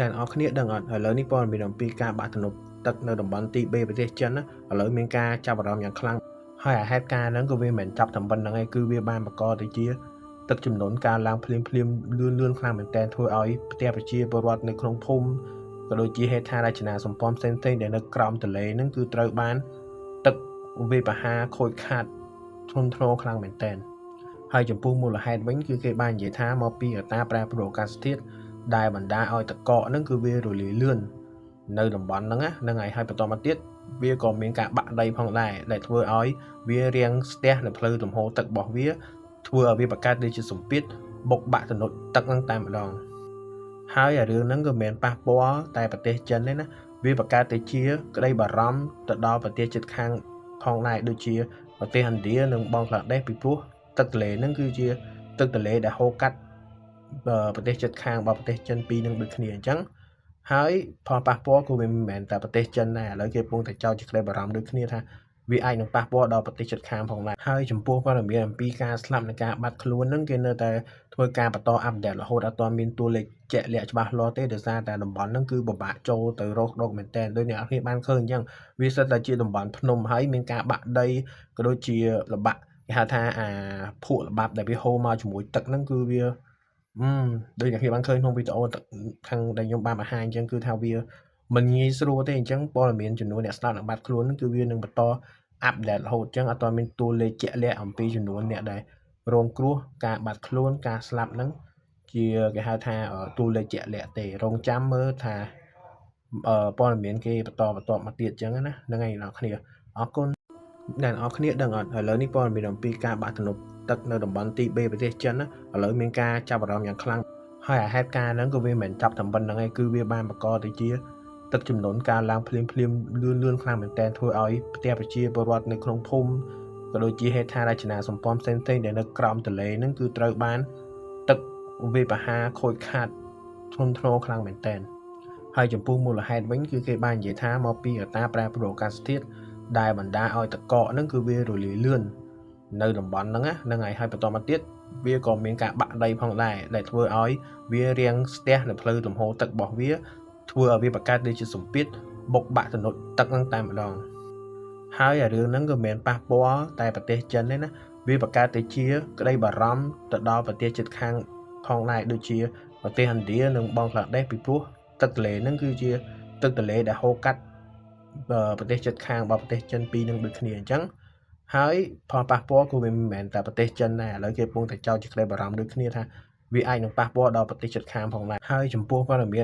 ដែលអរគ្នាដឹងអត់ឥឡូវនេះព័ត៌មានអំពីការបាក់ទំនប់ទឹកនៅតំបន់ទី3ប្រទេសចិនណាឥឡូវមានការចាប់អារម្មណ៍យ៉ាងខ្លាំងហើយហេតុការណ៍ហ្នឹងក៏វាមិនចាប់តែប៉ុណ្្នឹងឯងគឺវាបានបង្កទៅជាទឹកចំនួនការឡើងភ្លាមលឿនខ្លាំងមែនទែនធ្វើឲ្យផ្ទះប្រជាពលរដ្ឋនៅក្នុងភូមិក៏ដូចជាហេដ្ឋារចនាសម្ព័ន្ធផ្សេងៗដែលនៅក្រោមទន្លេហ្នឹងគឺត្រូវបានទឹកវាយប្រហារខូចខាតធ្ងន់ធ្ងរខ្លាំងមែនទែនហើយចំពោះមូលហេតុវិញគឺគេបាននិយាយថាមកពីកត្តាប្រែប្រួលអាកាសធាតុដែលបណ្ដាលឲ្យទឹកកកហ្នឹងគឺវារលាយលឿននៅតំបន់ហ្នឹងហើយបន្តមកទៀតវាក៏មានការបាក់ដីផងដែរដែលធ្វើឲ្យវារាំងស្ទះនៅផ្លូវលំហូរទឹករបស់វាធ្វើឲ្យវាបង្កើតដូចជាសម្ពាធបុកបាក់ទំនប់ទឹកហ្នឹងតែម្ដងហើយរឿងហ្នឹងក៏មានប៉ះពាល់តែប្រទេសចិនទេណាវាបង្កើតទៅជាក្តីបារម្ភទៅដល់ប្រទេសជិតខាងផងដែរដូចជាប្រទេសឥណ្ឌានិងបង់ក្លាដេសពីព្រោះទឹកទន្លេហ្នឹងគឺជាទឹកទន្លេដែលហូរកាត់ប្រទេសជិតខាងរបស់ប្រទេសចិនពីរនឹងដូចគ្នាអញ្ចឹងហើយផលប៉ះពាល់ក៏វាមិនមែនតែប្រទេសចិនដែរឥឡូវគេកំពុងតែចោទជាក្តីបារម្ភដូចគ្នាថាវាអាចនឹងប៉ះពាល់ដល់ប្រទេសជិតខាងផងដែរហើយចំពោះព័ត៌មានអំពីការស្លាប់និងការបាត់ខ្លួនហ្នឹងគេនៅតែធ្វើការបន្តអាប់ដេតរហូតដល់អត់មានតួលេខជាក់លាក់ច្បាស់លាស់ទេដោយសារតែតំបន់ហ្នឹងគឺពិបាកចូលទៅរកមែនតើដូចអ្នកនរគ្នាបានឃើញអញ្ចឹងវាសិតតែជាតំបន់ភ្នំហើយមានការបាក់ដីក៏ដូចជាល្បាក់គេហៅថាភក់ល្បាប់ដែលវាហូរមកជាមួយទឹកហ្នឹងគឺវាដូចអ្នកគ្នាបានឃើញក្នុងវីដេអូខាងដែលខ្ញុំបានបង្ហាញអញ្ចឹងគឺថាវាមិនងាយស្រួលទេអញ្ចឹងព័ត៌មានចំនួនអ្នកស្លាប់និងបាត់ខ្លួនហ្នឹងគឺវានឹងបន្តអាប់ដេតរហូតអញ្ចឹងអត់ទាន់មានតួលេខជាក់លាក់អំពីចំនួនអ្នកដែលរងគ្រោះការបាត់ខ្លួនការស្លាប់ហ្នឹងជាគេហៅថាតួលេខជាក់លាក់ទេរងចាំមើលថាព័ត៌មានគេបន្តមកទៀតអញ្ចឹងណាហ្នឹងហើយអ្នកគ្នាអរគុណដែលអរគ្នាដឹងអត់ឥឡូវនេះព័ត៌មានអំពីការបាក់ទំនប់ទឹកនៅតំបន់ទី3ប្រទេសចិនណាឥឡូវមានការចាប់អារម្មណ៍យ៉ាងខ្លាំងហើយហេតុការណ៍ហ្នឹងក៏វាមិនចាប់តែប៉ុណ្្នឹងឯងគឺវាបានបង្កទៅជាទឹកចំនួនការឡើងភ្លាមលឿនខ្លាំងមែនទែនធ្វើឲ្យផ្ទះប្រជាពលរដ្ឋនៅក្នុងភូមិក៏ដូចជាហេដ្ឋារចនាសម្ព័ន្ធផ្សេងៗដែលនៅក្រោមទន្លេហ្នឹងគឺត្រូវបានទឹកវាយប្រហារខូចខាតធ្ងន់ធ្ងរខ្លាំងមែនទែនហើយចំពោះមូលហេតុវិញគឺគេបាននិយាយថាមកពីកត្តាប្រែប្រួលអាកាសធាតុដែលបណ្ដាលឲ្យទឹកកកហ្នឹងគឺវារលាយលឿននៅតំបន់ហ្នឹងហើយបន្តមកទៀតវាក៏មានការបាក់ដីផងដែរដែលធ្វើឲ្យវារាំងស្ទះនៅផ្លូវលំហូរទឹករបស់វាធ្វើឲ្យវាបង្កើតដូចជាសម្ពាធបុកបាក់ទំនប់ទឹកហ្នឹងតែម្ដងហើយរឿងហ្នឹងក៏មានប៉ះពាល់តែប្រទេសចិនទេណាវាបង្កើតទៅជាក្តីបារម្ភទៅដល់ប្រទេសជិតខាងផងដែរដូចជាប្រទេសឥណ្ឌានិងបង់ក្លាដេសពីព្រោះទឹកទន្លេហ្នឹងគឺជាទឹកទន្លេដែលហូរកាត់ប្រទេសជិតខាងរបស់ប្រទេសចិនពីរនឹងដូចគ្នាអញ្ចឹងហើយផលប៉ះពាល់ក៏វាមិនមែនតែប្រទេសចិនដែរឥឡូវគេកំពុងតែចោទជាក្តីបារម្ភដូចគ្នាថាវាអាចនឹងប៉ះពាល់ដល់ប្រទេសជិតខាងផងដែរហើយចំពោះព័ត៌មាន